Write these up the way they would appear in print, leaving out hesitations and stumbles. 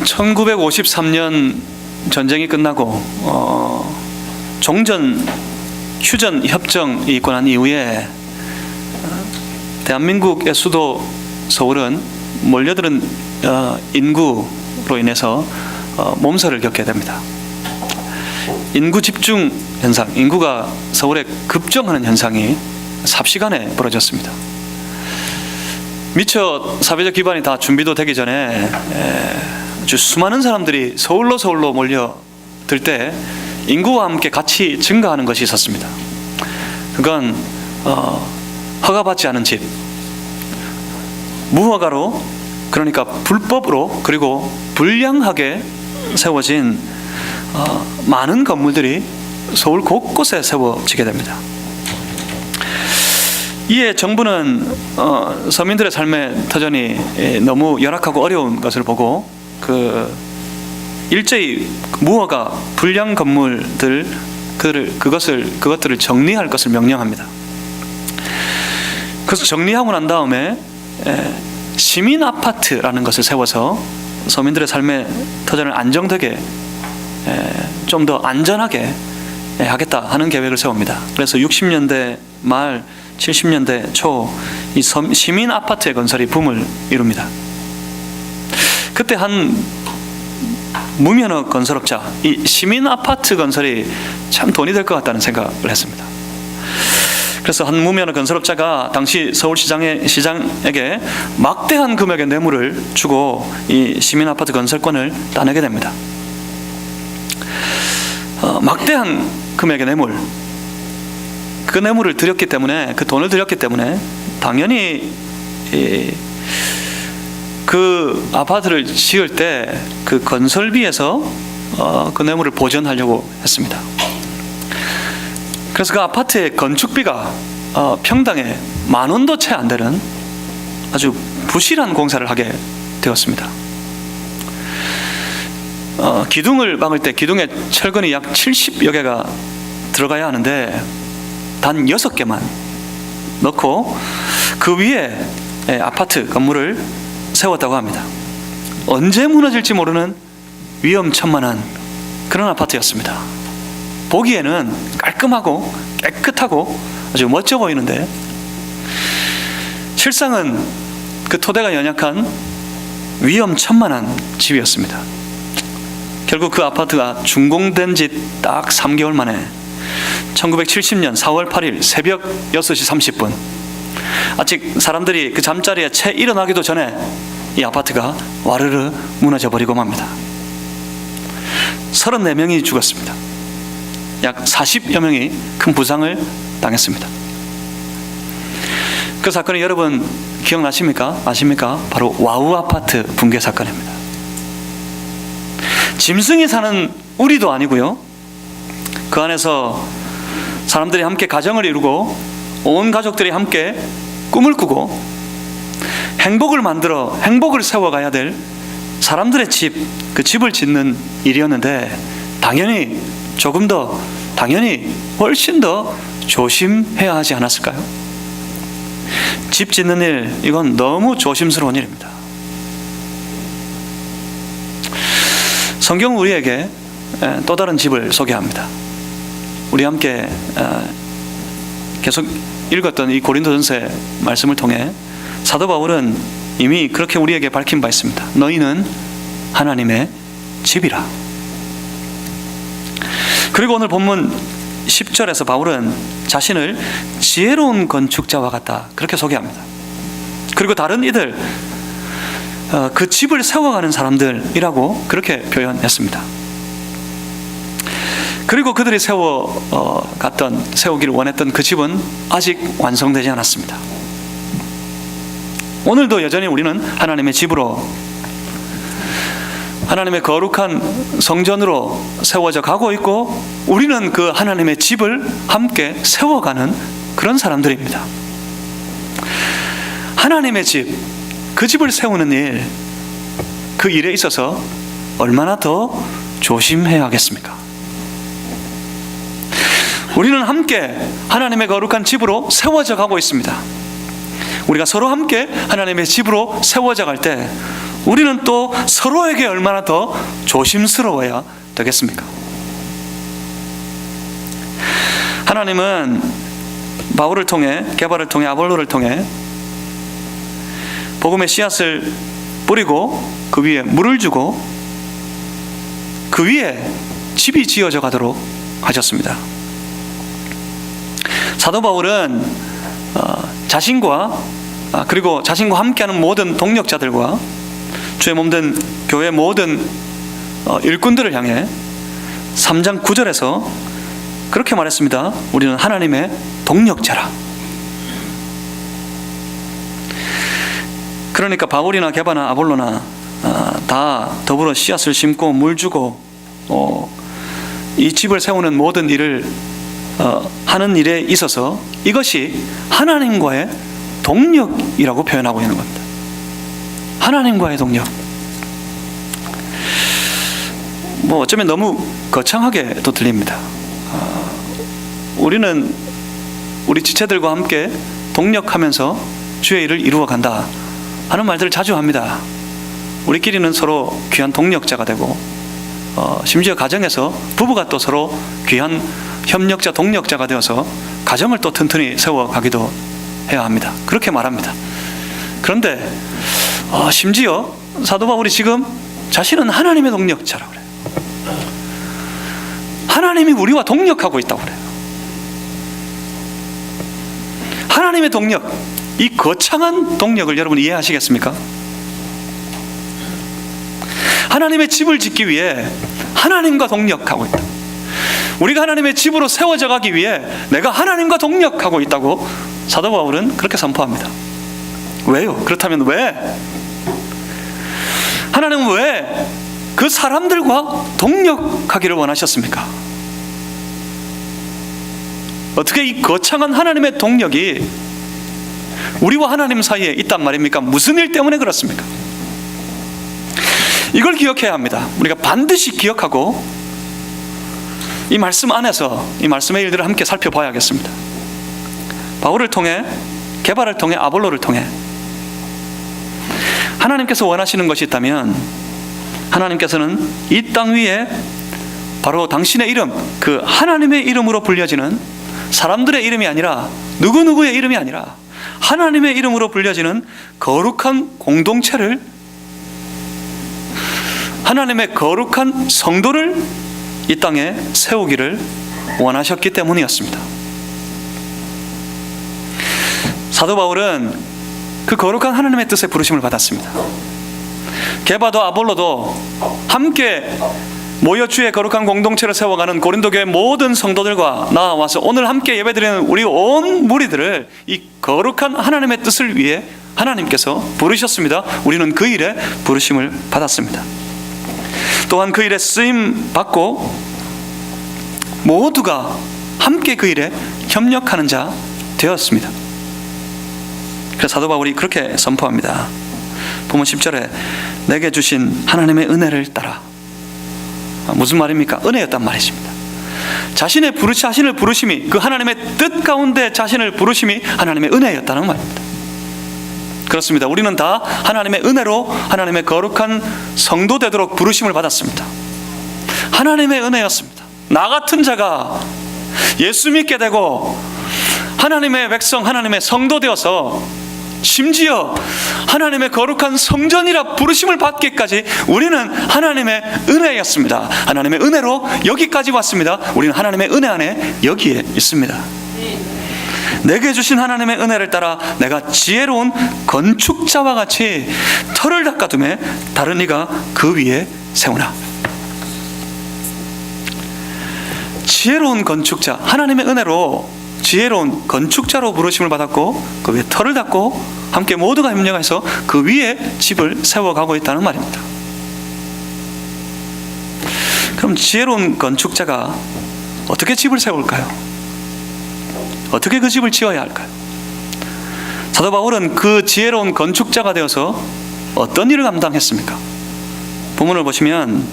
1953년 전쟁이 끝나고 종전 휴전 협정이 있고 난 이후에 대한민국의 수도 서울은 몰려드는 인구로 인해서 몸살을 겪게 됩니다. 인구 집중 현상, 인구가 서울에 급증하는 현상이 삽시간에 벌어졌습니다. 미처 사회적 기반이 다 준비도 되기 전에 아주 수많은 사람들이 서울로 몰려들 때 인구와 함께 같이 증가하는 것이 있었습니다. 그건 허가받지 않은 집, 무허가로, 그러니까 불법으로, 그리고 불량하게 세워진 많은 건물들이 서울 곳곳에 세워지게 됩니다. 이에 정부는 서민들의 삶의 터전이 너무 열악하고 어려운 것을 보고 일제히 무허가 불량 건물들 그것들을 정리할 것을 명령합니다. 그래서 정리하고 난 다음에 시민 아파트라는 것을 세워서 서민들의 삶의 터전을 안정되게 좀 더 안전하게 하겠다 하는 계획을 세웁니다. 그래서 60년대 말 70년대 초 이 시민 아파트의 건설이 붐을 이룹니다. 그때 한 무면허 건설업자, 이 시민 아파트 건설이 참 돈이 될 것 같다는 생각을 했습니다. 그래서 한 무면허 건설업자가 당시 서울시장에게 막대한 금액의 뇌물을 주고 이 시민 아파트 건설권을 따내게 됩니다. 막대한 금액의 뇌물, 그 뇌물을 들였기 때문에, 그 돈을 들였기 때문에 당연히 그 아파트를 지을 때 그 건설비에서 그 뇌물을 보전하려고 했습니다. 그래서 그 아파트의 건축비가 평당에 10,000원도 채 안 되는 아주 부실한 공사를 하게 되었습니다. 기둥을 박을 때 기둥에 철근이 약 70여 개가 들어가야 하는데 단 6개만 넣고 그 위에 아파트 건물을 세웠다고 합니다. 언제 무너질지 모르는 위험천만한 그런 아파트였습니다. 보기에는 깔끔하고 깨끗하고 아주 멋져 보이는데 실상은 그 토대가 연약한 위험천만한 집이었습니다. 결국 그 아파트가 준공된 지 딱 3개월 만에 1970년 4월 8일 새벽 6시 30분, 아직 사람들이 그 잠자리에 채 일어나기도 전에 이 아파트가 와르르 무너져 버리고 맙니다. 34명이 죽었습니다. 약 40여 명이 큰 부상을 당했습니다. 그 사건이 여러분 기억나십니까? 아십니까? 바로 와우 아파트 붕괴 사건입니다. 짐승이 사는 우리도 아니고요, 그 안에서 사람들이 함께 가정을 이루고 온 가족들이 함께 꿈을 꾸고 행복을 만들어 행복을 세워가야 될 사람들의 집, 그 집을 짓는 일이었는데 당연히 훨씬 더 조심해야 하지 않았을까요? 집 짓는 일, 이건 너무 조심스러운 일입니다. 성경은 우리에게 또 다른 집을 소개합니다. 우리 함께 계속 읽었던 이 고린도전서의 말씀을 통해 사도 바울은 이미 그렇게 우리에게 밝힌 바 있습니다. 너희는 하나님의 집이라. 그리고 오늘 본문 10절에서 바울은 자신을 지혜로운 건축자와 같다, 그렇게 소개합니다. 그리고 다른 이들, 그 집을 세워가는 사람들이라고 그렇게 표현했습니다. 그리고 그들이 세우기를 원했던 그 집은 아직 완성되지 않았습니다. 오늘도 여전히 우리는 하나님의 집으로, 하나님의 거룩한 성전으로 세워져 가고 있고, 우리는 그 하나님의 집을 함께 세워가는 그런 사람들입니다. 하나님의 집, 그 집을 세우는 일, 그 일에 있어서 얼마나 더 조심해야겠습니까? 우리는 함께 하나님의 거룩한 집으로 세워져 가고 있습니다. 우리가 서로 함께 하나님의 집으로 세워져 갈 때 우리는 또 서로에게 얼마나 더 조심스러워야 되겠습니까? 하나님은 바울을 통해, 게바를 통해, 아볼로를 통해 복음의 씨앗을 뿌리고 그 위에 물을 주고 그 위에 집이 지어져 가도록 하셨습니다. 사도 바울은 자신과 그리고 자신과 함께하는 모든 동력자들과 주의 몸된 교회 모든 일꾼들을 향해 3장 9절에서 그렇게 말했습니다. 우리는 하나님의 동력자라. 그러니까 바울이나 게바나 아볼로나 다 더불어 씨앗을 심고 물 주고 이 집을 세우는 모든 일을 하는 일에 있어서 이것이 하나님과의 동력이라고 표현하고 있는 겁니다. 하나님과의 동력. 어쩌면 너무 거창하게 또 들립니다. 우리는 우리 지체들과 함께 동력하면서 주의 일을 이루어 간다 하는 말들을 자주 합니다. 우리끼리는 서로 귀한 동력자가 되고 심지어 가정에서 부부가 또 서로 귀한 협력자, 동력자가 되어서 가정을 또 튼튼히 세워가기도 해야 합니다. 그렇게 말합니다. 그런데 심지어 사도 바울이 지금 자신은 하나님의 동력자라고 그래요. 하나님이 우리와 동력하고 있다고 그래요. 하나님의 동력, 이 거창한 동력을 여러분 이해하시겠습니까? 하나님의 집을 짓기 위해 하나님과 동력하고 있다. 우리가 하나님의 집으로 세워져 가기 위해 내가 하나님과 동력하고 있다고 사도 바울은 그렇게 선포합니다. 왜요? 그렇다면 왜? 하나님은 왜 그 사람들과 동력하기를 원하셨습니까? 어떻게 이 거창한 하나님의 동력이 우리와 하나님 사이에 있단 말입니까? 무슨 일 때문에 그렇습니까? 이걸 기억해야 합니다. 우리가 반드시 기억하고 이 말씀 안에서 이 말씀의 일들을 함께 살펴봐야겠습니다. 바울을 통해, 게바를 통해, 아볼로를 통해 하나님께서 원하시는 것이 있다면 하나님께서는 이 땅 위에 바로 당신의 이름, 그 하나님의 이름으로 불려지는 사람들의 이름이 아니라 누구누구의 이름이 아니라 하나님의 이름으로 불려지는 거룩한 공동체를, 하나님의 거룩한 성도를 이 땅에 세우기를 원하셨기 때문이었습니다. 사도 바울은 그 거룩한 하나님의 뜻에 부르심을 받았습니다. 게바도 아볼로도 함께 모여 주의 거룩한 공동체를 세워가는 고린도 교회 모든 성도들과 나와서 오늘 함께 예배드리는 우리 온 무리들을 이 거룩한 하나님의 뜻을 위해 하나님께서 부르셨습니다. 우리는 그 일에 부르심을 받았습니다. 또한 그 일에 쓰임 받고 모두가 함께 그 일에 협력하는 자 되었습니다. 그래서 사도 바울이 그렇게 선포합니다. 보면 10절에 내게 주신 하나님의 은혜를 따라. 무슨 말입니까? 은혜였단 말이십니다. 자신을 부르심이, 그 하나님의 뜻 가운데 자신을 부르심이 하나님의 은혜였다는 말입니다. 그렇습니다. 우리는 다 하나님의 은혜로 하나님의 거룩한 성도 되도록 부르심을 받았습니다. 하나님의 은혜였습니다. 나 같은 자가 예수 믿게 되고 하나님의 백성, 하나님의 성도 되어서 심지어 하나님의 거룩한 성전이라 부르심을 받기까지 우리는 하나님의 은혜였습니다. 하나님의 은혜로 여기까지 왔습니다. 우리는 하나님의 은혜 안에 여기에 있습니다. 내게 주신 하나님의 은혜를 따라 내가 지혜로운 건축자와 같이 터를 닦아두매 다른 이가 그 위에 세우나. 지혜로운 건축자, 하나님의 은혜로 지혜로운 건축자로 부르심을 받았고 그 위에 터를 닦고 함께 모두가 협력해서 그 위에 집을 세워가고 있다는 말입니다. 그럼 지혜로운 건축자가 어떻게 집을 세울까요? 어떻게 그 집을 지어야 할까요? 사도 바울은 그 지혜로운 건축자가 되어서 어떤 일을 감당했습니까? 본문을 보시면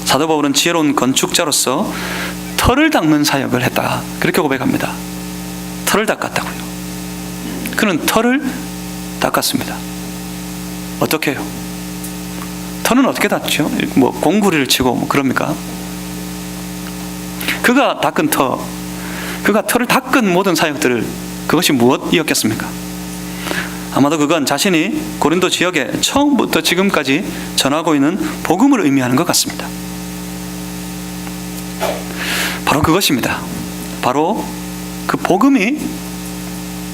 사도 바울은 지혜로운 건축자로서 터를 닦는 사역을 했다, 그렇게 고백합니다. 터를 닦았다고요. 그는 터를 닦았습니다. 어떻게 해요? 터는 어떻게 닦죠? 뭐 공구리를 치고 뭐 그럽니까? 그가 닦은 터, 그가 터를 닦은 모든 사역들을 그것이 무엇이었겠습니까? 아마도 그건 자신이 고린도 지역에 처음부터 지금까지 전하고 있는 복음을 의미하는 것 같습니다. 바로 그것입니다. 바로 그 복음이,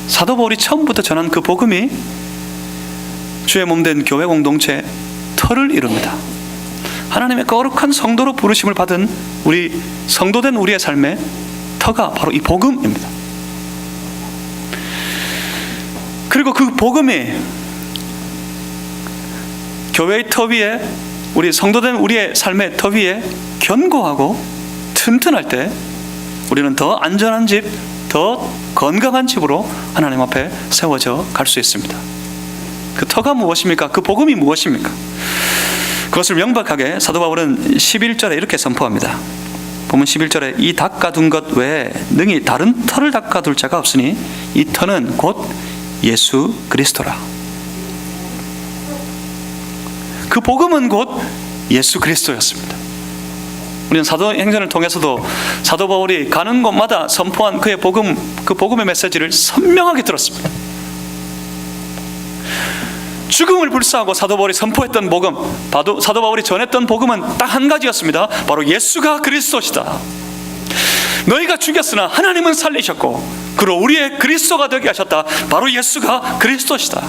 사도 바울이 처음부터 전한 그 복음이 주의 몸된 교회 공동체의 터를 이룹니다. 하나님의 거룩한 성도로 부르심을 받은 우리 성도된 우리의 삶의 터가 바로 이 복음입니다. 그리고 그 복음이 교회의 터 위에, 우리 성도된 우리의 삶의 터 위에 견고하고 튼튼할 때 우리는 더 안전한 집, 더 건강한 집으로 하나님 앞에 세워져 갈 수 있습니다. 그 터가 무엇입니까? 그 복음이 무엇입니까? 그것을 명백하게 사도 바울은 11절에 이렇게 선포합니다. 보면 11절에 이 닦아둔 것 외에 능히 다른 터를 닦아둘 자가 없으니 이 터는 곧 예수 그리스도라. 그 복음은 곧 예수 그리스도였습니다. 우리는 사도행전을 통해서도 사도 바울이 가는 곳마다 선포한 그의 복음, 그 복음의 메시지를 선명하게 들었습니다. 죽음을 불사하고 사도 바울이 선포했던 복음, 사도 바울이 전했던 복음은 딱 한 가지였습니다. 바로 예수가 그리스도시다. 너희가 죽였으나 하나님은 살리셨고 그로 우리의 그리스도가 되게 하셨다. 바로 예수가 그리스도시다.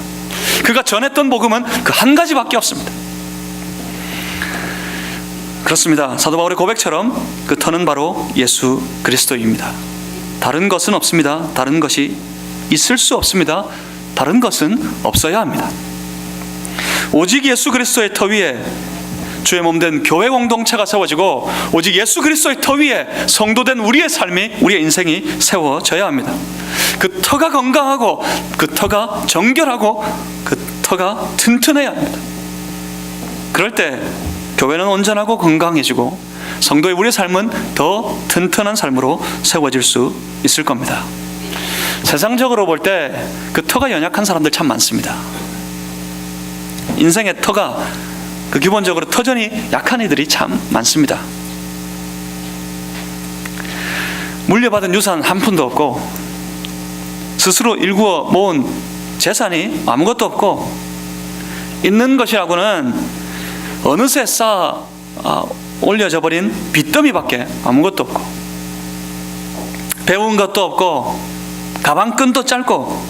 그가 전했던 복음은 그 한 가지밖에 없습니다. 그렇습니다. 사도 바울의 고백처럼 그 터는 바로 예수 그리스도입니다. 다른 것은 없습니다. 다른 것이 있을 수 없습니다. 다른 것은 없어야 합니다. 오직 예수 그리스도의 터 위에 주의 몸된 교회 공동체가 세워지고 오직 예수 그리스도의 터 위에 성도된 우리의 삶이, 우리의 인생이 세워져야 합니다. 그 터가 건강하고 그 터가 정결하고 그 터가 튼튼해야 합니다. 그럴 때 교회는 온전하고 건강해지고 성도의 우리의 삶은 더 튼튼한 삶으로 세워질 수 있을 겁니다. 세상적으로 볼 때 그 터가 연약한 사람들 참 많습니다. 인생의 터가 기본적으로 터전이 약한 이들이 참 많습니다. 물려받은 유산 한 푼도 없고 스스로 일구어 모은 재산이 아무것도 없고 있는 것이라고는 어느새 쌓아 올려져 버린 빚더미밖에 아무것도 없고 배운 것도 없고 가방끈도 짧고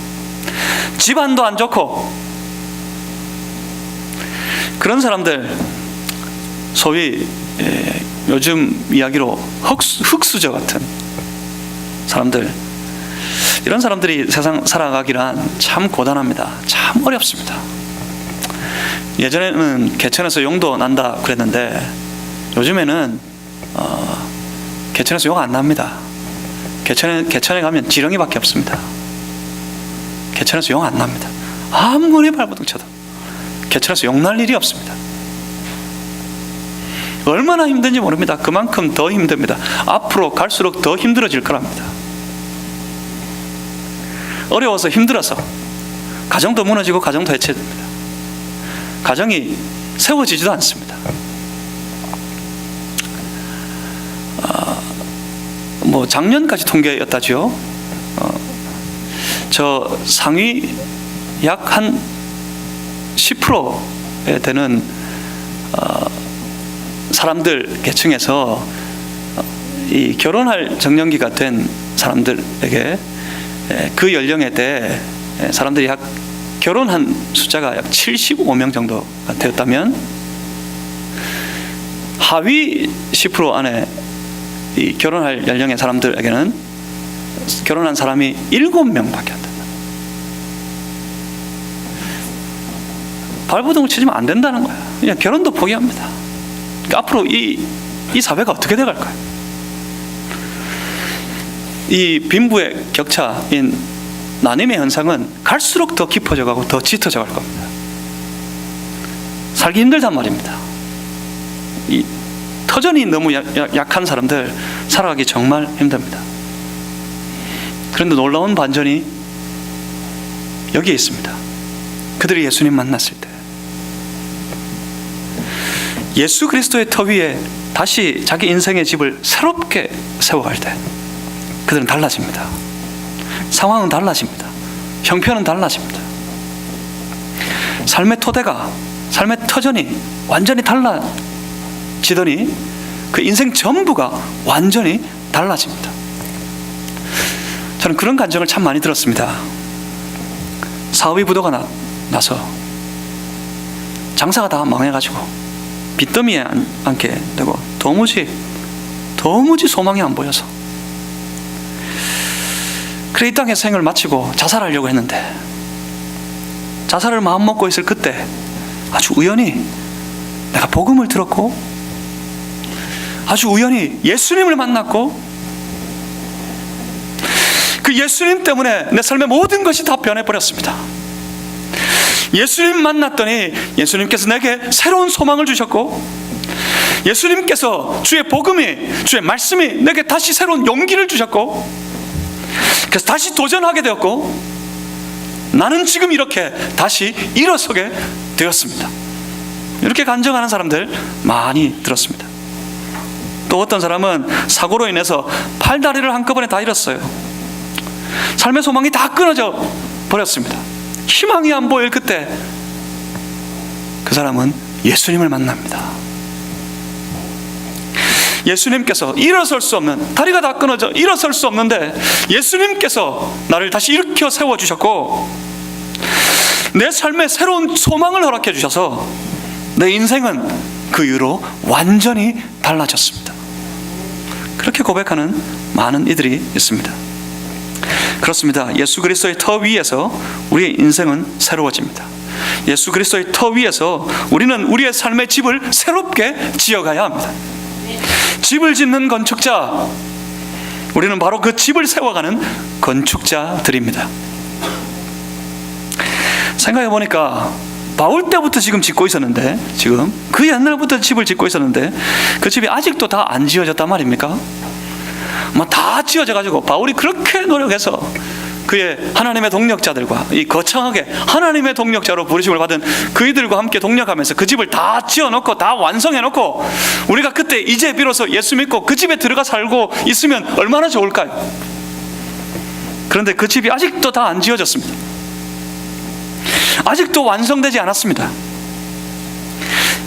집안도 안 좋고 그런 사람들, 소위 요즘 이야기로 흙수저 같은 사람들, 이런 사람들이 세상 살아가기란 참 고단합니다. 참 어렵습니다. 예전에는 개천에서 용도 난다 그랬는데 요즘에는 개천에서 용 안 납니다. 개천에 가면 지렁이밖에 없습니다. 개천에서 용 안 납니다. 아무리 발버둥 쳐도 개천에서 용 날 일이 없습니다. 얼마나 힘든지 모릅니다. 그만큼 더 힘듭니다. 앞으로 갈수록 더 힘들어질 거랍니다. 어려워서 힘들어서 가정도 무너지고 가정도 해체됩니다. 가정이 세워지지도 않습니다. 뭐 작년까지 통계였다죠. 저 상위 약 한 10%에 되는 사람들 계층에서 이 결혼할 정년기가 된 사람들에게 그 연령에 대해 사람들이 약 결혼한 숫자가 약 75명 정도가 되었다면 하위 10% 안에 이 결혼할 연령의 사람들에게는 결혼한 사람이 7명밖에 안 된다. 발버둥을 치지면 안 된다는 거야. 그냥 결혼도 포기합니다. 그러니까 앞으로 이 사회가 어떻게 돼갈까요? 이 빈부의 격차인 나눔의 현상은 갈수록 더 깊어져 가고 더 짙어져 갈 겁니다. 살기 힘들단 말입니다. 이 터전이 너무 약한 사람들 살아가기 정말 힘듭니다. 그런데 놀라운 반전이 여기에 있습니다. 그들이 예수님 만났을 때, 예수 그리스도의 터 위에 다시 자기 인생의 집을 새롭게 세워갈 때 그들은 달라집니다. 상황은 달라집니다. 형편은 달라집니다. 삶의 토대가, 삶의 터전이 완전히 달라지더니 그 인생 전부가 완전히 달라집니다. 저는 그런 감정을 참 많이 들었습니다. 사업이 부도가 나서 장사가 다 망해가지고 빚더미에 앉게 되고 도무지 소망이 안 보여서 그래 이 땅의 생을 마치고 자살하려고 했는데, 자살을 마음먹고 있을 그때 아주 우연히 내가 복음을 들었고 아주 우연히 예수님을 만났고, 그 예수님 때문에 내 삶의 모든 것이 다 변해버렸습니다. 예수님 만났더니 예수님께서 내게 새로운 소망을 주셨고, 예수님께서 주의 복음이, 주의 말씀이 내게 다시 새로운 용기를 주셨고, 그래서 다시 도전하게 되었고, 나는 지금 이렇게 다시 일어서게 되었습니다. 이렇게 간증하는 사람들 많이 들었습니다. 또 어떤 사람은 사고로 인해서 팔다리를 한꺼번에 다 잃었어요. 삶의 소망이 다 끊어져 버렸습니다. 희망이 안 보일 그때 그 사람은 예수님을 만납니다. 예수님께서 일어설 수 없는, 다리가 다 끊어져 일어설 수 없는데 예수님께서 나를 다시 일으켜 세워주셨고, 내 삶에 새로운 소망을 허락해 주셔서 내 인생은 그 이후로 완전히 달라졌습니다. 그렇게 고백하는 많은 이들이 있습니다. 그렇습니다. 예수 그리스도의 터 위에서 우리의 인생은 새로워집니다. 예수 그리스도의 터 위에서 우리는 우리의 삶의 집을 새롭게 지어가야 합니다. 집을 짓는 건축자, 우리는 바로 그 집을 세워가는 건축자들입니다. 생각해 보니까 바울 때부터 지금 짓고 있었는데, 지금 그 옛날부터 집을 짓고 있었는데 그 집이 아직도 다 안 지어졌단 말입니까? 다 지어져 가지고 바울이 그렇게 노력해서 그의 하나님의 동력자들과 이 거창하게 하나님의 동력자로 부르심을 받은 그이들과 함께 동력하면서 그 집을 다 지어놓고 다 완성해놓고 우리가 그때 이제 비로소 예수 믿고 그 집에 들어가 살고 있으면 얼마나 좋을까요? 그런데 그 집이 아직도 다 안 지어졌습니다. 아직도 완성되지 않았습니다.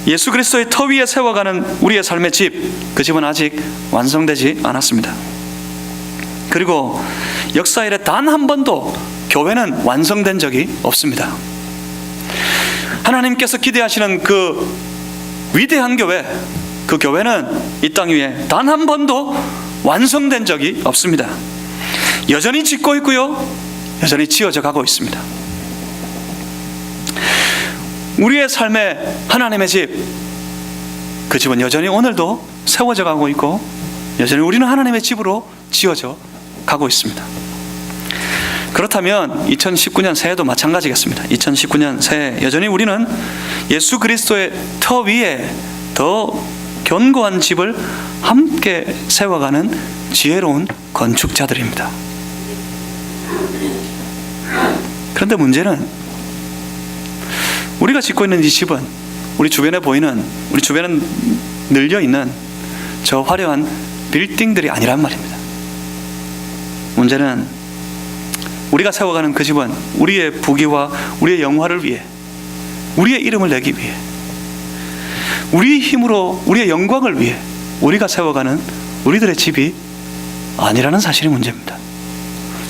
예수 그리스도의 터 위에 세워가는 우리의 삶의 집, 그 집은 아직 완성되지 않았습니다. 그리고 역사 이래 단 한 번도 교회는 완성된 적이 없습니다. 하나님께서 기대하시는 그 위대한 교회, 그 교회는 이 땅 위에 단 한 번도 완성된 적이 없습니다. 여전히 짓고 있고요, 여전히 지어져 가고 있습니다. 우리의 삶의 하나님의 집, 그 집은 여전히 오늘도 세워져 가고 있고 여전히 우리는 하나님의 집으로 지어져 가고 있습니다. 그렇다면 2019년 새해도 마찬가지겠습니다. 2019년 새해 여전히 우리는 예수 그리스도의 터 위에 더 견고한 집을 함께 세워가는 지혜로운 건축자들입니다. 그런데 문제는 우리가 짓고 있는 이 집은 우리 주변에 보이는, 우리 주변에 늘려있는 저 화려한 빌딩들이 아니란 말입니다. 문제는 우리가 세워가는 그 집은 우리의 부귀와 우리의 영화를 위해, 우리의 이름을 내기 위해, 우리의 힘으로 우리의 영광을 위해 우리가 세워가는 우리들의 집이 아니라는 사실이 문제입니다.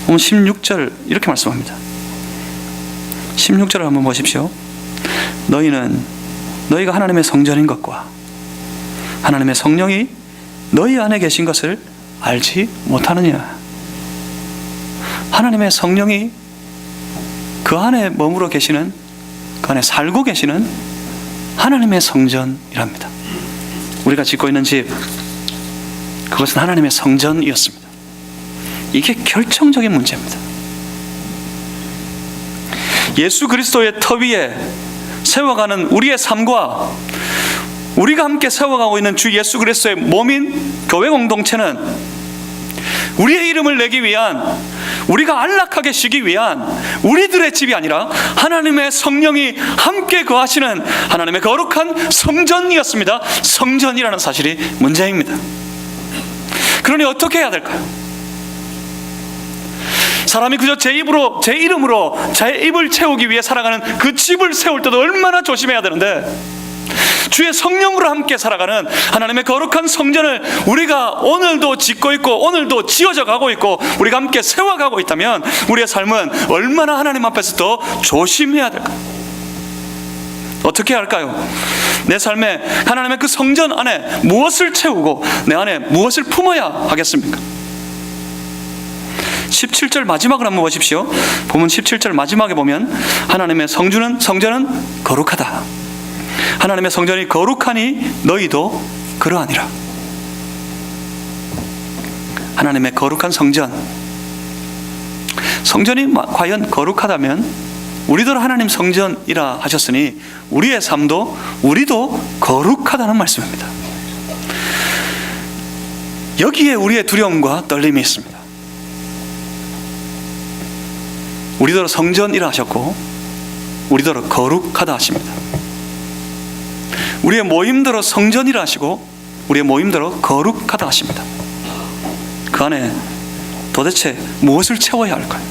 16절 이렇게 말씀합니다. 16절을 한번 보십시오. 너희가 하나님의 성전인 것과 하나님의 성령이 너희 안에 계신 것을 알지 못하느냐. 하나님의 성령이 그 안에 머물러 계시는, 그 안에 살고 계시는 하나님의 성전이랍니다. 우리가 짓고 있는 집, 그것은 하나님의 성전이었습니다. 이게 결정적인 문제입니다. 예수 그리스도의 터 위에 세워가는 우리의 삶과 우리가 함께 세워가고 있는 주 예수 그리스도의 몸인 교회 공동체는 우리의 이름을 내기 위한, 우리가 안락하게 쉬기 위한 우리들의 집이 아니라 하나님의 성령이 함께 거하시는 하나님의 거룩한 성전이었습니다. 성전이라는 사실이 문제입니다. 그러니 어떻게 해야 될까요? 사람이 그저 제 이름으로 제 입을 채우기 위해 살아가는 그 집을 세울 때도 얼마나 조심해야 되는데, 주의 성령으로 함께 살아가는 하나님의 거룩한 성전을 우리가 오늘도 짓고 있고 오늘도 지어져 가고 있고 우리가 함께 세워가고 있다면 우리의 삶은 얼마나 하나님 앞에서 더 조심해야 될까요? 어떻게 할까요? 내 삶에 하나님의 그 성전 안에 무엇을 채우고 내 안에 무엇을 품어야 하겠습니까? 17절 마지막을 한번 보십시오. 본문 17절 마지막에 보면 하나님의 성전은 거룩하다. 하나님의 성전이 거룩하니 너희도 그러하니라. 하나님의 거룩한 성전이 과연 거룩하다면 우리도 하나님 성전이라 하셨으니 우리의 삶도 우리도 거룩하다는 말씀입니다. 여기에 우리의 두려움과 떨림이 있습니다. 우리도 성전이라 하셨고 우리도 거룩하다 하십니다. 우리의 모임대로 성전이라 하시고 우리의 모임대로 거룩하다 하십니다. 그 안에 도대체 무엇을 채워야 할까요?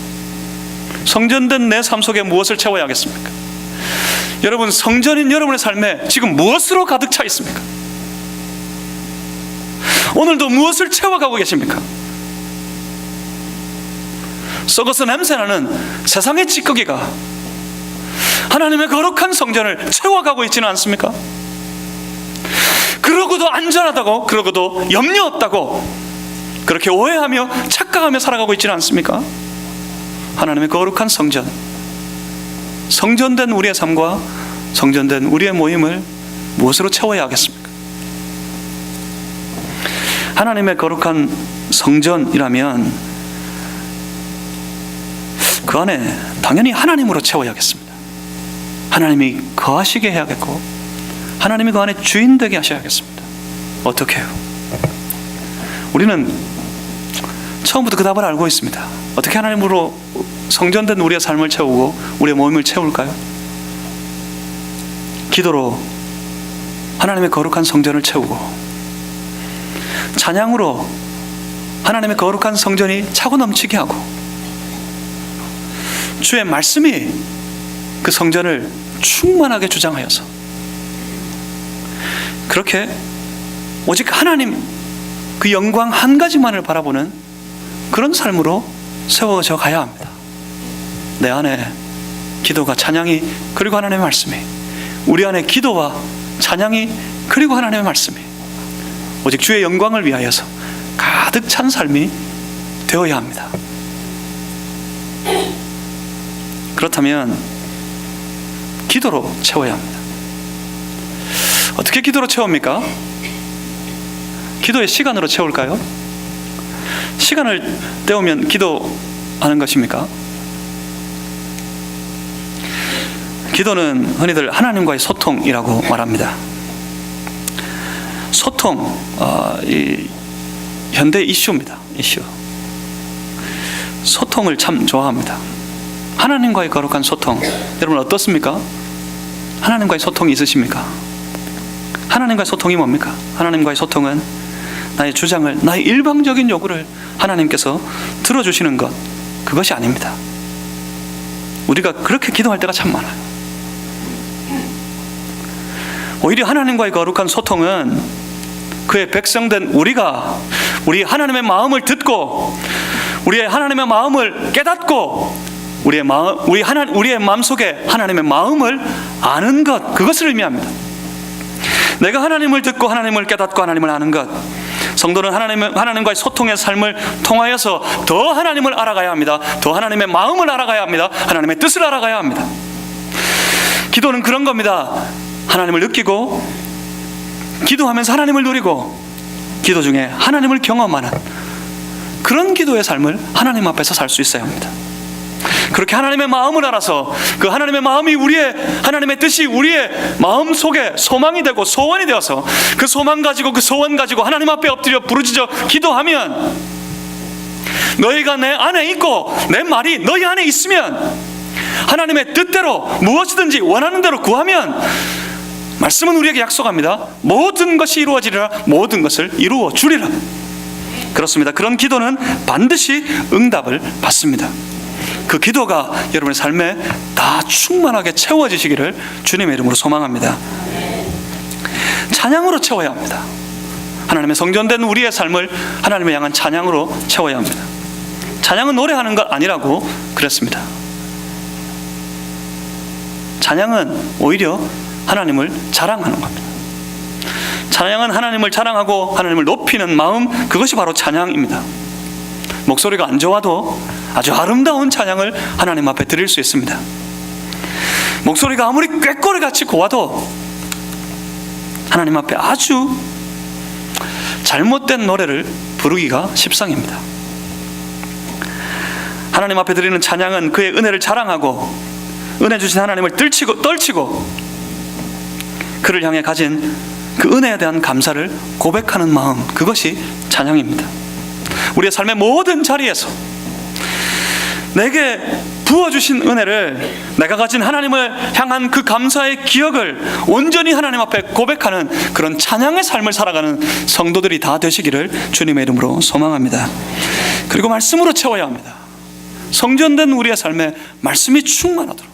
성전된 내 삶 속에 무엇을 채워야 하겠습니까? 여러분, 성전인 여러분의 삶에 지금 무엇으로 가득 차 있습니까? 오늘도 무엇을 채워가고 계십니까? 썩어서 냄새나는 세상의 찌꺼기가 하나님의 거룩한 성전을 채워가고 있지는 않습니까? 그러고도 안전하다고, 그러고도 염려 없다고 그렇게 오해하며 착각하며 살아가고 있지는 않습니까? 하나님의 거룩한 성전된 우리의 삶과 성전된 우리의 모임을 무엇으로 채워야 하겠습니까? 하나님의 거룩한 성전이라면 그 안에 당연히 하나님으로 채워야겠습니다. 하나님이 거하시게 해야겠고 하나님이 그 안에 주인 되게 하셔야겠습니다. 어떻게 해요? 우리는 처음부터 그 답을 알고 있습니다. 어떻게 하나님으로 성전된 우리의 삶을 채우고 우리의 모임을 채울까요? 기도로 하나님의 거룩한 성전을 채우고 찬양으로 하나님의 거룩한 성전이 차고 넘치게 하고 주의 말씀이 그 성전을 충만하게 주장하여서 그렇게 오직 하나님 그 영광 한 가지만을 바라보는 그런 삶으로 세워져 가야 합니다. 내 안에 기도가 찬양이 그리고 하나님의 말씀이, 우리 안에 기도와 찬양이 그리고 하나님의 말씀이 오직 주의 영광을 위하여서 가득 찬 삶이 되어야 합니다. 그렇다면 기도로 채워야 합니다. 어떻게 기도로 채웁니까? 기도의 시간으로 채울까요? 시간을 때우면 기도하는 것입니까? 기도는 흔히들 하나님과의 소통이라고 말합니다. 소통, 이 현대 이슈입니다. 이슈. 소통을 참 좋아합니다. 하나님과의 거룩한 소통, 여러분 어떻습니까? 하나님과의 소통이 있으십니까? 하나님과의 소통이 뭡니까? 하나님과의 소통은 나의 주장을, 나의 일방적인 요구를 하나님께서 들어주시는 것, 그것이 아닙니다. 우리가 그렇게 기도할 때가 참 많아요. 오히려 하나님과의 거룩한 소통은 그의 백성된 우리 하나님의 마음을 듣고 우리의 하나님의 마음을 깨닫고 우리의 마음속에 하나님의 마음을 아는 것, 그것을 의미합니다. 내가 하나님을 듣고 하나님을 깨닫고 하나님을 아는 것, 성도는 하나님과의 소통의 삶을 통하여서 더 하나님을 알아가야 합니다. 더 하나님의 마음을 알아가야 합니다. 하나님의 뜻을 알아가야 합니다. 기도는 그런 겁니다. 하나님을 느끼고 기도하면서 하나님을 누리고 기도 중에 하나님을 경험하는 그런 기도의 삶을 하나님 앞에서 살 수 있어야 합니다. 그렇게 하나님의 마음을 알아서 그 하나님의 마음이 하나님의 뜻이 우리의 마음 속에 소망이 되고 소원이 되어서 그 소망 가지고 그 소원 가지고 하나님 앞에 엎드려 부르짖어 기도하면 너희가 내 안에 있고 내 말이 너희 안에 있으면 하나님의 뜻대로 무엇이든지 원하는 대로 구하면 말씀은 우리에게 약속합니다. 모든 것이 이루어지리라. 모든 것을 이루어 주리라. 그렇습니다. 그런 기도는 반드시 응답을 받습니다. 그 기도가 여러분의 삶에 다 충만하게 채워지시기를 주님의 이름으로 소망합니다. 찬양으로 채워야 합니다. 하나님의 성전된 우리의 삶을 하나님을 향한 찬양으로 채워야 합니다. 찬양은 노래하는 것 아니라고 그랬습니다. 찬양은 오히려 하나님을 자랑하는 겁니다. 찬양은 하나님을 자랑하고 하나님을 높이는 마음, 그것이 바로 찬양입니다. 목소리가 안 좋아도 아주 아름다운 찬양을 하나님 앞에 드릴 수 있습니다. 목소리가 아무리 꾀꼬리같이 고와도 하나님 앞에 아주 잘못된 노래를 부르기가 십상입니다. 하나님 앞에 드리는 찬양은 그의 은혜를 자랑하고 은혜 주신 하나님을 떨치고 그를 향해 가진 그 은혜에 대한 감사를 고백하는 마음, 그것이 찬양입니다. 우리의 삶의 모든 자리에서 내게 부어주신 은혜를, 내가 가진 하나님을 향한 그 감사의 기억을 온전히 하나님 앞에 고백하는 그런 찬양의 삶을 살아가는 성도들이 다 되시기를 주님의 이름으로 소망합니다. 그리고 말씀으로 채워야 합니다. 성전된 우리의 삶에 말씀이 충만하도록,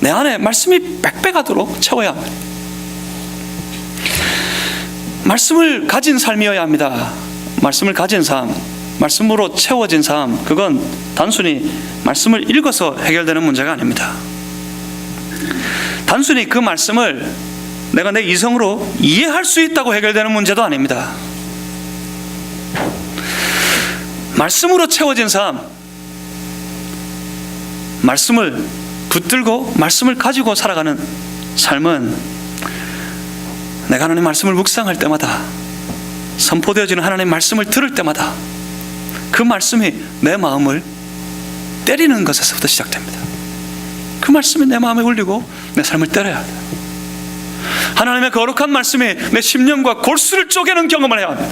내 안에 말씀이 빽빽하도록 채워야 합니다. 말씀을 가진 삶이어야 합니다. 말씀을 가진 삶, 말씀으로 채워진 삶, 그건 단순히 말씀을 읽어서 해결되는 문제가 아닙니다. 단순히 그 말씀을 내가 내 이성으로 이해할 수 있다고 해결되는 문제도 아닙니다. 말씀으로 채워진 삶, 말씀을 붙들고 말씀을 가지고 살아가는 삶은 내가 하나님 말씀을 묵상할 때마다, 선포되어지는 하나님 말씀을 들을 때마다 그 말씀이 내 마음을 때리는 것에서부터 시작됩니다. 그 말씀이 내 마음에 울리고 내 삶을 때려야 합니다. 하나님의 거룩한 말씀이 내 심령과 골수를 쪼개는 경험을 해야 합니다.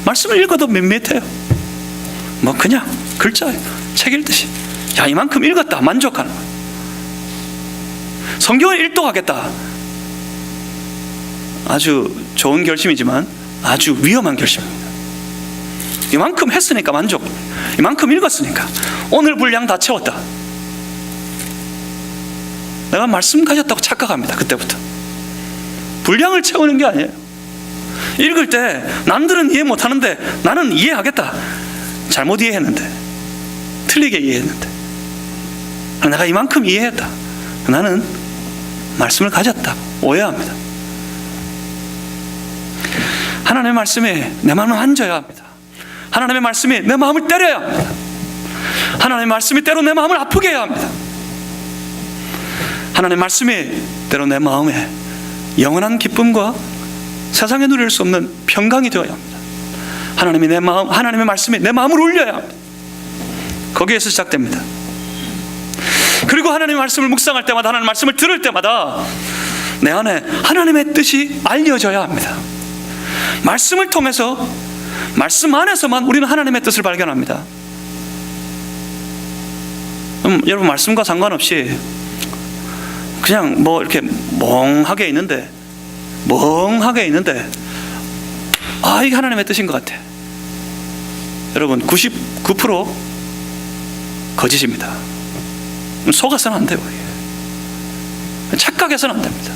말씀을 읽어도 밋밋해요. 뭐 그냥 글자예요. 책 읽듯이. 야, 이만큼 읽었다 만족하는 거예요. 성경을 일독하겠다, 아주 좋은 결심이지만 아주 위험한 결심입니다. 이만큼 했으니까 만족, 이만큼 읽었으니까 오늘 분량 다 채웠다, 내가 말씀 가졌다고 착각합니다. 그때부터 분량을 채우는 게 아니에요. 읽을 때 남들은 이해 못하는데 나는 이해하겠다. 잘못 이해했는데, 틀리게 이해했는데, 내가 이만큼 이해했다, 나는 말씀을 가졌다 오해합니다. 하나님의 말씀이 내 마음을 만져야 합니다. 하나님의 말씀이 내 마음을 때려야 합니다. 하나님의 말씀이 때로 내 마음을 아프게 해야 합니다. 하나님의 말씀이 때로 내 마음에 영원한 기쁨과 세상에 누릴 수 없는 평강이 되어야 합니다. 하나님의 말씀이 내 마음을 울려야 합니다. 거기에서 시작됩니다. 그리고 하나님의 말씀을 묵상할 때마다, 하나님의 말씀을 들을 때마다 내 안에 하나님의 뜻이 알려져야 합니다. 말씀을 통해서, 말씀 안에서만 우리는 하나님의 뜻을 발견합니다. 여러분, 말씀과 상관없이 그냥 뭐 이렇게 멍하게 있는데 아, 이게 하나님의 뜻인 것 같아. 여러분, 99% 거짓입니다. 속아서는 안 돼요. 착각해서는 안 됩니다.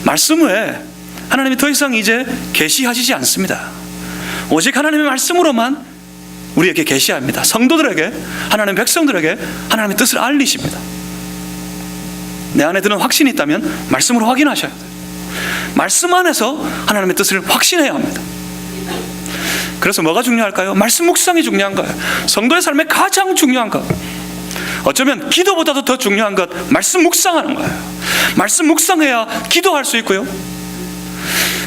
말씀 외에 하나님이 더 이상 이제 계시하시지 않습니다. 오직 하나님의 말씀으로만 우리에게 계시합니다. 성도들에게, 하나님의 백성들에게 하나님의 뜻을 알리십니다. 내 안에 드는 확신이 있다면 말씀으로 확인하셔야 돼요. 말씀 안에서 하나님의 뜻을 확신해야 합니다. 그래서 뭐가 중요할까요? 말씀 묵상이 중요한 거예요. 성도의 삶에 가장 중요한 것, 어쩌면 기도보다도 더 중요한 것, 말씀 묵상하는 거예요. 말씀 묵상해야 기도할 수 있고요,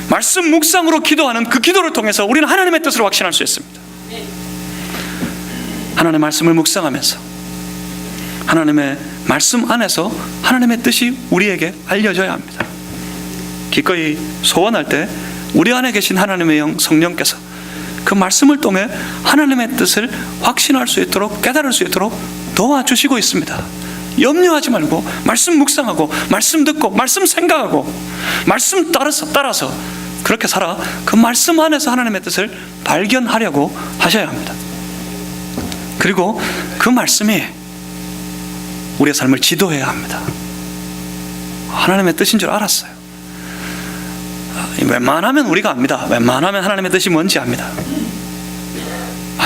말씀 묵상으로 기도하는 그 기도를 통해서 우리는 하나님의 뜻을 확신할 수 있습니다. 하나님의 말씀을 묵상하면서 하나님의 말씀 안에서 하나님의 뜻이 우리에게 알려져야 합니다. 기꺼이 소원할 때 우리 안에 계신 하나님의 영 성령께서 그 말씀을 통해 하나님의 뜻을 확신할 수 있도록, 깨달을 수 있도록 도와주시고 있습니다. 염려하지 말고 말씀 묵상하고 말씀 듣고 말씀 생각하고 말씀 따라서 그렇게 살아 그 말씀 안에서 하나님의 뜻을 발견하려고 하셔야 합니다. 그리고 그 말씀이 우리의 삶을 지도해야 합니다. 하나님의 뜻인 줄 알았어요. 웬만하면 우리가 압니다. 웬만하면 하나님의 뜻이 뭔지 압니다.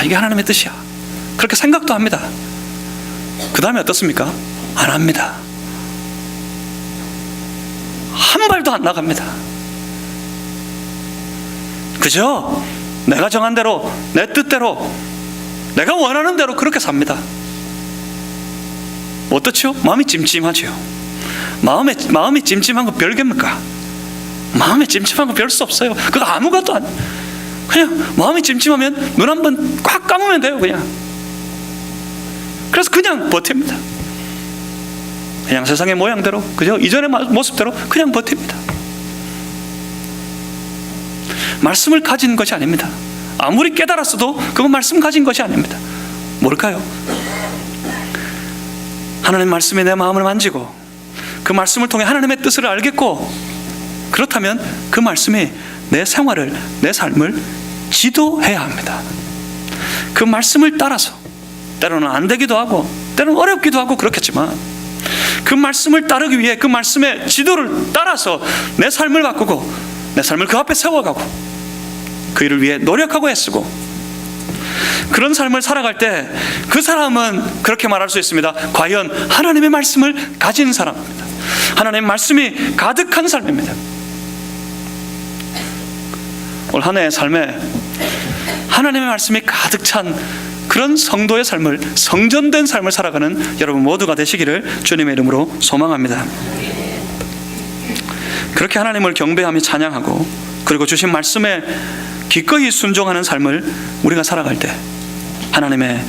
이게 하나님의 뜻이야, 그렇게 생각도 합니다. 그 다음에 어떻습니까? 안 합니다. 한 발도 안 나갑니다. 그죠? 내가 정한 대로, 내 뜻대로, 내가 원하는 대로 그렇게 삽니다. 어떻죠? 마음이 찜찜하죠. 마음이 찜찜한 거 별개입니까? 마음이 찜찜한 거 별 수 없어요. 그거 아무것도 안, 그냥 마음이 찜찜하면 눈 한번 꽉 감으면 돼요. 그래서 그냥 버팁니다. 그냥 세상의 모양대로, 그죠? 이전의 모습대로 그냥 버팁니다. 말씀을 가진 것이 아닙니다. 아무리 깨달았어도 그건 말씀 가진 것이 아닙니다. 뭘까요? 하나님 말씀이 내 마음을 만지고 그 말씀을 통해 하나님의 뜻을 알겠고, 그렇다면 그 말씀이 내 생활을, 내 삶을 지도해야 합니다. 그 말씀을 따라서, 때로는 안 되기도 하고 때로는 어렵기도 하고 그렇겠지만, 그 말씀을 따르기 위해 그 말씀의 지도를 따라서 내 삶을 바꾸고 내 삶을 그 앞에 세워가고 그 일을 위해 노력하고 애쓰고, 그런 삶을 살아갈 때 그 사람은 그렇게 말할 수 있습니다. 과연 하나님의 말씀을 가진 사람입니다. 하나님의 말씀이 가득한 삶입니다. 올 한 해의 삶에 하나님의 말씀이 가득 찬 그런 성도의 삶을, 성전된 삶을 살아가는 여러분 모두가 되시기를 주님의 이름으로 소망합니다. 그렇게 하나님을 경배하며 찬양하고, 그리고 주신 말씀에 기꺼이 순종하는 삶을 우리가 살아갈 때 하나님의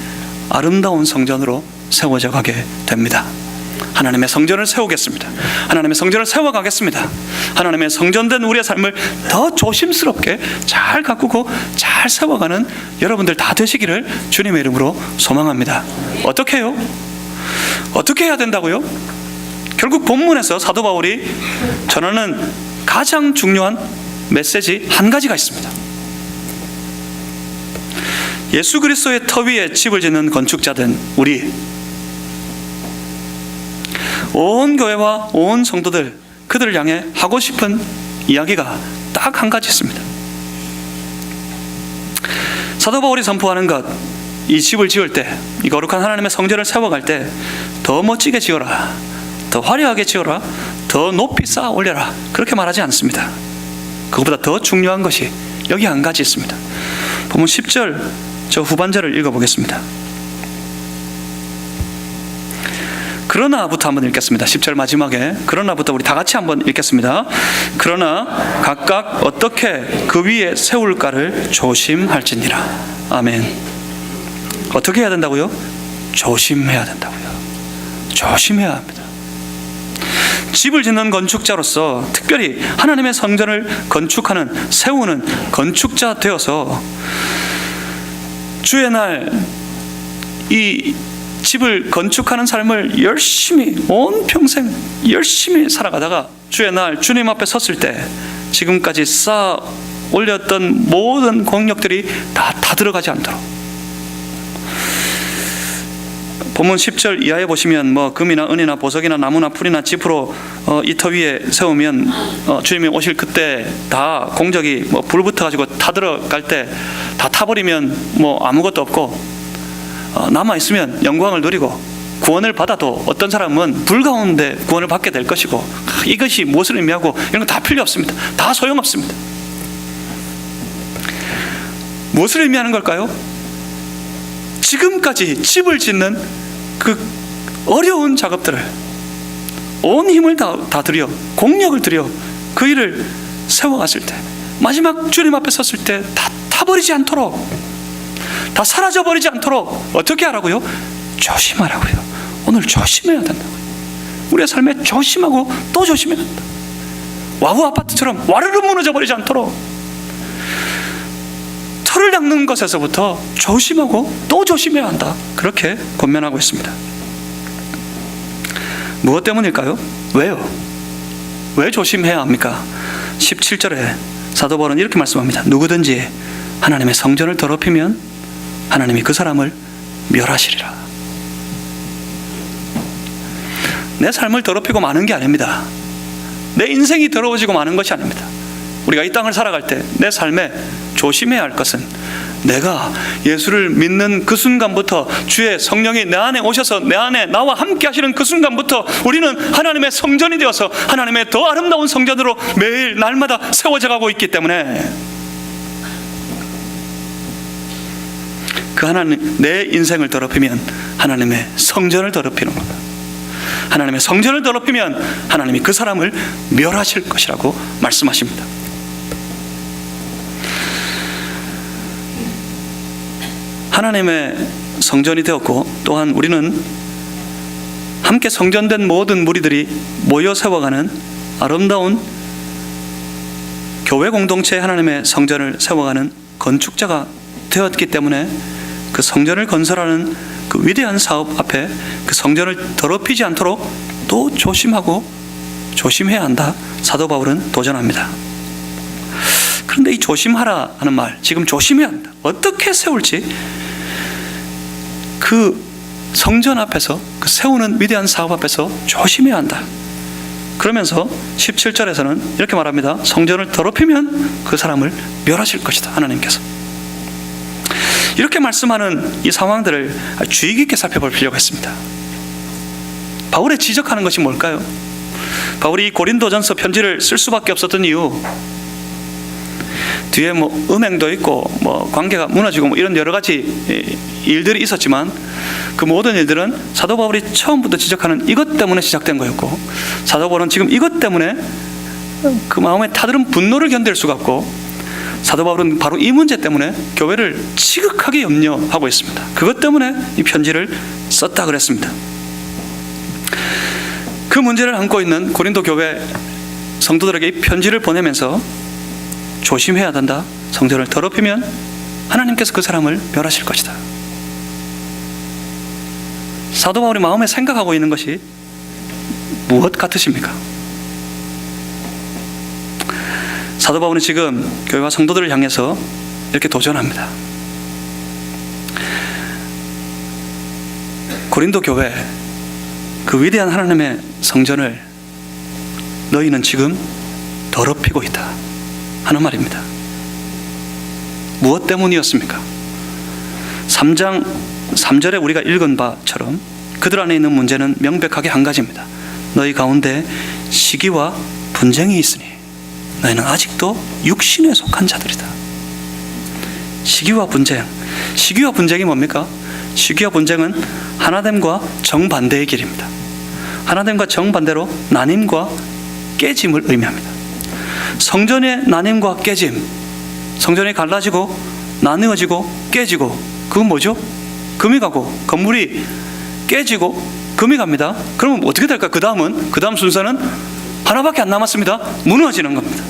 아름다운 성전으로 세워져 가게 됩니다. 하나님의 성전을 세우겠습니다. 하나님의 성전을 세워가겠습니다. 하나님의 성전된 우리의 삶을 더 조심스럽게 잘 가꾸고 잘 세워가는 여러분들 다 되시기를 주님의 이름으로 소망합니다. 어떻게 해요? 어떻게 해야 된다고요? 결국 본문에서 사도 바울이 전하는 가장 중요한 메시지 한 가지가 있습니다. 예수 그리스도의 터 위에 집을 짓는 건축자된 우리, 온 교회와 온 성도들, 그들을 향해 하고 싶은 이야기가 딱 한 가지 있습니다. 사도 바울이 선포하는 것, 이 집을 지을 때, 이 거룩한 하나님의 성전을 세워갈 때 더 멋지게 지어라, 더 화려하게 지어라, 더 높이 쌓아 올려라, 그렇게 말하지 않습니다. 그것보다 더 중요한 것이 여기 한 가지 있습니다. 보면 10절 저 후반절을 읽어보겠습니다. 그러나부터 한번 읽겠습니다. 10절 마지막에 그러나부터 우리 다 같이 한번 읽겠습니다. 그러나 각각 어떻게 그 위에 세울까를 조심할지니라. 아멘. 어떻게 해야 된다고요? 조심해야 된다고요. 조심해야 합니다. 집을 짓는 건축자로서 특별히 하나님의 성전을 건축하는, 세우는 건축자 되어서 주의 날 이 집을 건축하는 삶을 열심히, 온 평생 열심히 살아가다가 주의 날 주님 앞에 섰을 때 지금까지 쌓아 올렸던 모든 공력들이 다 들어가지 않도록, 본문 10절 이하에 보시면 금이나 은이나 보석이나 나무나 풀이나 지프로 이 터 위에 세우면 주님이 오실 그때 다 공적이 불 붙어가지고 타 들어갈 때 다 타버리면 아무것도 없고, 남아있으면 영광을 누리고 구원을 받아도 어떤 사람은 불 가운데 구원을 받게 될 것이고, 이것이 무엇을 의미하고 이런 거 다 필요 없습니다. 다 소용없습니다. 무엇을 의미하는 걸까요? 지금까지 집을 짓는 그 어려운 작업들을 온 힘을 다 들여, 공력을 들여 그 일을 세워갔을 때, 마지막 주님 앞에 섰을 때 다 타버리지 않도록, 다 사라져버리지 않도록 어떻게 하라고요? 조심하라고요. 오늘 조심해야 된다고요. 우리의 삶에 조심하고 또 조심해야 된다. 와우 아파트처럼 와르르 무너져 버리지 않도록, 풀을 닦는 것에서부터 조심하고 또 조심해야 한다, 그렇게 권면하고 있습니다. 무엇 때문일까요? 왜요? 왜 조심해야 합니까? 17절에 사도 바울은 이렇게 말씀합니다. 누구든지 하나님의 성전을 더럽히면 하나님이 그 사람을 멸하시리라. 내 삶을 더럽히고 마는 게 아닙니다. 내 인생이 더러워지고 마는 것이 아닙니다. 우리가 이 땅을 살아갈 때 내 삶에 조심해야 할 것은, 내가 예수를 믿는 그 순간부터 주의 성령이 내 안에 오셔서 내 안에 나와 함께 하시는 그 순간부터 우리는 하나님의 성전이 되어서 하나님의 더 아름다운 성전으로 매일 날마다 세워져 가고 있기 때문에, 그 하나님, 내 인생을 더럽히면 하나님의 성전을 더럽히는 겁니다. 하나님의 성전을 더럽히면 하나님이 그 사람을 멸하실 것이라고 말씀하십니다. 하나님의 성전이 되었고, 또한 우리는 함께 성전된 모든 무리들이 모여 세워가는 아름다운 교회 공동체, 하나님의 성전을 세워가는 건축자가 되었기 때문에 그 성전을 건설하는 그 위대한 사업 앞에 그 성전을 더럽히지 않도록 또 조심하고 조심해야 한다, 사도 바울은 도전합니다. 그런데 이 조심하라 하는 말, 지금 조심해야 한다, 어떻게 세울지, 그 성전 앞에서, 그 세우는 위대한 사업 앞에서 조심해야 한다, 그러면서 17절에서는 이렇게 말합니다. 성전을 더럽히면 그 사람을 멸하실 것이다, 하나님께서. 이렇게 말씀하는 이 상황들을 주의 깊게 살펴볼 필요가 있습니다. 바울의 지적하는 것이 뭘까요? 바울이 고린도전서 편지를 쓸 수밖에 없었던 이유, 뒤에 음행도 있고 관계가 무너지고 이런 여러 가지 일들이 있었지만, 그 모든 일들은 사도 바울이 처음부터 지적하는 이것 때문에 시작된 거였고, 사도 바울은 지금 이것 때문에 그 마음에 타들은 분노를 견딜 수가 없고, 사도 바울은 바로 이 문제 때문에 교회를 지극하게 염려하고 있습니다. 그것 때문에 이 편지를 썼다 그랬습니다. 그 문제를 안고 있는 고린도 교회 성도들에게 이 편지를 보내면서 조심해야 한다, 성전을 더럽히면 하나님께서 그 사람을 멸하실 것이다. 사도 바울이 마음에 생각하고 있는 것이 무엇 같으십니까? 사도 바울은 지금 교회와 성도들을 향해서 이렇게 도전합니다. 고린도 교회, 그 위대한 하나님의 성전을 너희는 지금 더럽히고 있다 하는 말입니다. 무엇 때문이었습니까? 3장 3절에 우리가 읽은 바처럼 그들 안에 있는 문제는 명백하게 한 가지입니다. 너희 가운데 시기와 분쟁이 있으니 너희는 아직도 육신에 속한 자들이다. 시기와 분쟁. 시기와 분쟁이 뭡니까? 시기와 분쟁은 하나됨과 정반대의 길입니다. 하나됨과 정반대로 나님과 깨짐을 의미합니다. 성전의 나님과 깨짐, 성전이 갈라지고 나누어지고 깨지고, 그건 뭐죠? 금이 가고 건물이 깨지고 금이 갑니다. 그러면 어떻게 될까? 그 다음 순서는 하나밖에 안 남았습니다. 무너지는 겁니다.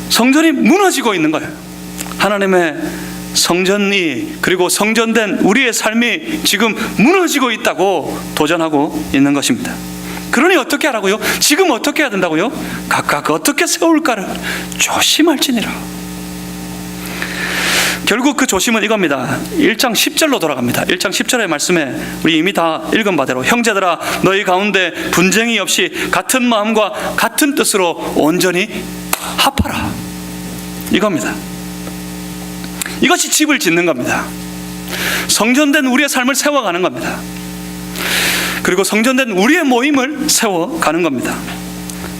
성전이 무너지고 있는 거예요. 하나님의 성전이, 그리고 성전된 우리의 삶이 지금 무너지고 있다고 도전하고 있는 것입니다. 그러니 어떻게 하라고요? 지금 어떻게 해야 된다고요? 각각 어떻게 세울까를 조심할지니라. 결국 그 조심은 이겁니다. 1장 10절로 돌아갑니다. 1장 10절의 말씀에 우리 이미 다 읽은 바대로, 형제들아 너희 가운데 분쟁이 없이 같은 마음과 같은 뜻으로 온전히 합하라, 이겁니다. 이것이 집을 짓는 겁니다. 성전된 우리의 삶을 세워가는 겁니다. 그리고 성전된 우리의 모임을 세워가는 겁니다.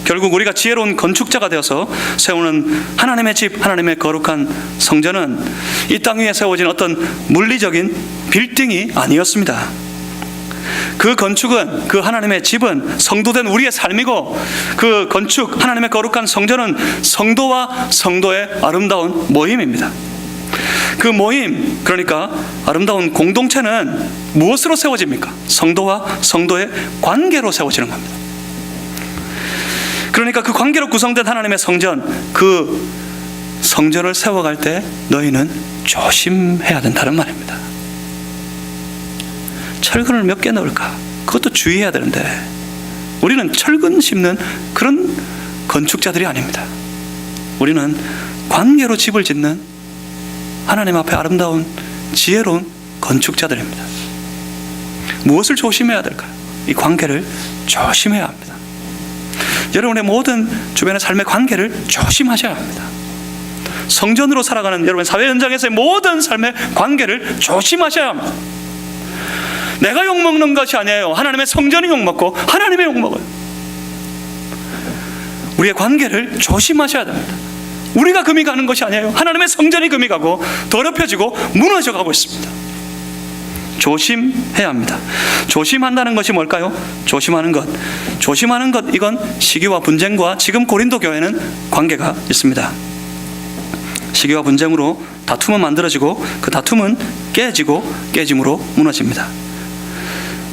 결국 우리가 지혜로운 건축자가 되어서 세우는 하나님의 집, 하나님의 거룩한 성전은 이 땅 위에 세워진 어떤 물리적인 빌딩이 아니었습니다. 그 건축은, 그 하나님의 집은 성도된 우리의 삶이고, 그 건축, 하나님의 거룩한 성전은 성도와 성도의 아름다운 모임입니다. 그 모임, 그러니까 아름다운 공동체는 무엇으로 세워집니까? 성도와 성도의 관계로 세워지는 겁니다. 그러니까 그 관계로 구성된 하나님의 성전, 그 성전을 세워갈 때 너희는 조심해야 된다는 말입니다. 철근을 몇 개 넣을까? 그것도 주의해야 되는데 우리는 철근 씹는 그런 건축자들이 아닙니다. 우리는 관계로 집을 짓는 하나님 앞에 아름다운 지혜로운 건축자들입니다. 무엇을 조심해야 될까요? 이 관계를 조심해야 합니다. 여러분의 모든 주변의 삶의 관계를 조심하셔야 합니다. 성전으로 살아가는 여러분 사회 현장에서의 모든 삶의 관계를 조심하셔야 합니다. 내가 욕먹는 것이 아니에요. 하나님의 성전이 욕먹고 하나님의 욕먹어요. 우리의 관계를 조심하셔야 됩니다. 우리가 금이 가는 것이 아니에요. 하나님의 성전이 금이 가고 더럽혀지고 무너져가고 있습니다. 조심해야 합니다. 조심한다는 것이 뭘까요? 조심하는 것, 이건 시기와 분쟁과 지금 고린도 교회는 관계가 있습니다. 시기와 분쟁으로 다툼은 만들어지고 그 다툼은 깨지고 깨짐으로 무너집니다.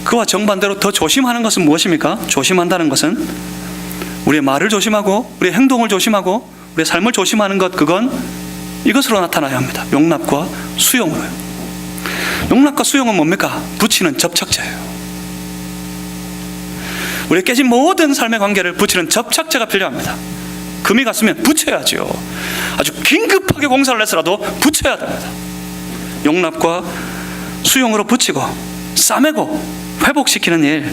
그와 정반대로 더 조심하는 것은 무엇입니까? 조심한다는 것은 우리의 말을 조심하고 우리의 행동을 조심하고 우리의 삶을 조심하는 것, 그건 이것으로 나타나야 합니다. 용납과 수용으로요. 용납과 수용은 뭡니까? 붙이는 접착제예요. 우리의 깨진 모든 삶의 관계를 붙이는 접착제가 필요합니다. 금이 갔으면 붙여야죠. 아주 긴급하게 공사를 해서라도 붙여야 됩니다. 용납과 수용으로 붙이고 싸매고 회복시키는 일,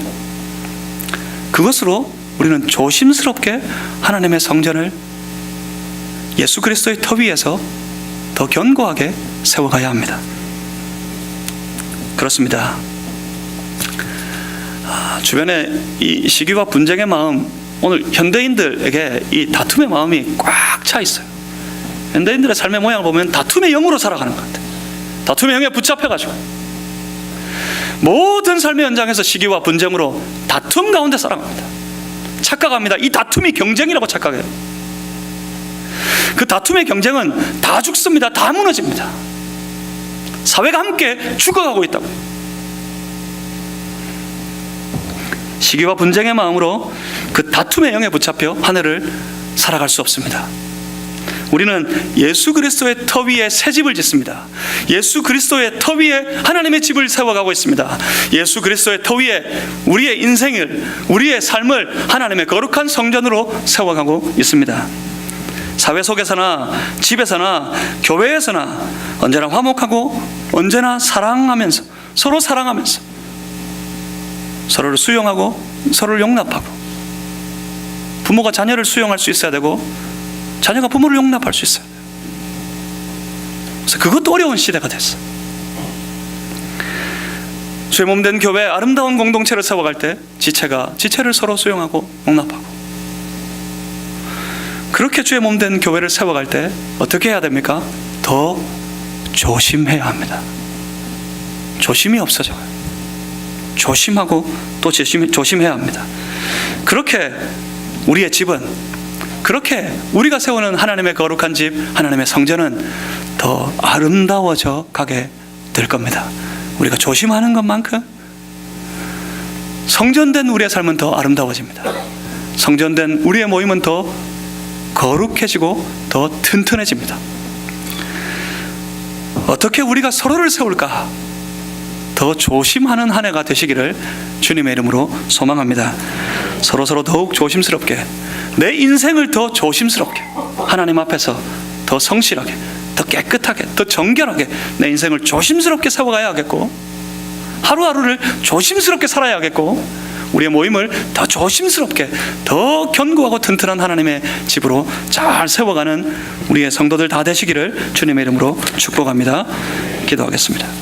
그것으로 우리는 조심스럽게 하나님의 성전을 예수 그리스도의 터 위에서 더 견고하게 세워가야 합니다. 그렇습니다. 주변에 이 시기와 분쟁의 마음, 오늘 현대인들에게 이 다툼의 마음이 꽉 차 있어요. 현대인들의 삶의 모양을 보면 다툼의 영으로 살아가는 것 같아요. 다툼의 영에 붙잡혀가지고 모든 삶의 현장에서 시기와 분쟁으로 다툼 가운데 살아갑니다. 착각합니다. 이 다툼이 경쟁이라고 착각해요. 그 다툼의 경쟁은 다 죽습니다. 다 무너집니다. 사회가 함께 죽어가고 있다고요. 시기와 분쟁의 마음으로 그 다툼의 영에 붙잡혀 한 해를 살아갈 수 없습니다. 우리는 예수 그리스도의 터 위에 새 집을 짓습니다. 예수 그리스도의 터 위에 하나님의 집을 세워가고 있습니다. 예수 그리스도의 터 위에 우리의 인생을, 우리의 삶을 하나님의 거룩한 성전으로 세워가고 있습니다. 사회 속에서나 집에서나 교회에서나 언제나 화목하고 언제나 사랑하면서, 서로 사랑하면서 서로를 수용하고 서로를 용납하고, 부모가 자녀를 수용할 수 있어야 되고 자녀가 부모를 용납할 수 있어요. 그래서 그것도 어려운 시대가 됐어요. 주의 몸된 교회, 아름다운 공동체를 세워갈 때 지체가 지체를 서로 수용하고 용납하고, 그렇게 주의 몸된 교회를 세워갈 때 어떻게 해야 됩니까? 더 조심해야 합니다. 조심이 없어져요. 조심하고 또 조심해야 합니다. 그렇게 우리의 집은, 그렇게 우리가 세우는 하나님의 거룩한 집, 하나님의 성전은 더 아름다워져 가게 될 겁니다. 우리가 조심하는 것만큼 성전된 우리의 삶은 더 아름다워집니다. 성전된 우리의 모임은 더 거룩해지고 더 튼튼해집니다. 어떻게 우리가 서로를 세울까? 더 조심하는 한 해가 되시기를 주님의 이름으로 소망합니다. 서로 더욱 조심스럽게, 내 인생을 더 조심스럽게 하나님 앞에서 더 성실하게, 더 깨끗하게, 더 정결하게 내 인생을 조심스럽게 세워가야 하겠고, 하루하루를 조심스럽게 살아야 하겠고, 우리의 모임을 더 조심스럽게 더 견고하고 튼튼한 하나님의 집으로 잘 세워가는 우리의 성도들 다 되시기를 주님의 이름으로 축복합니다. 기도하겠습니다.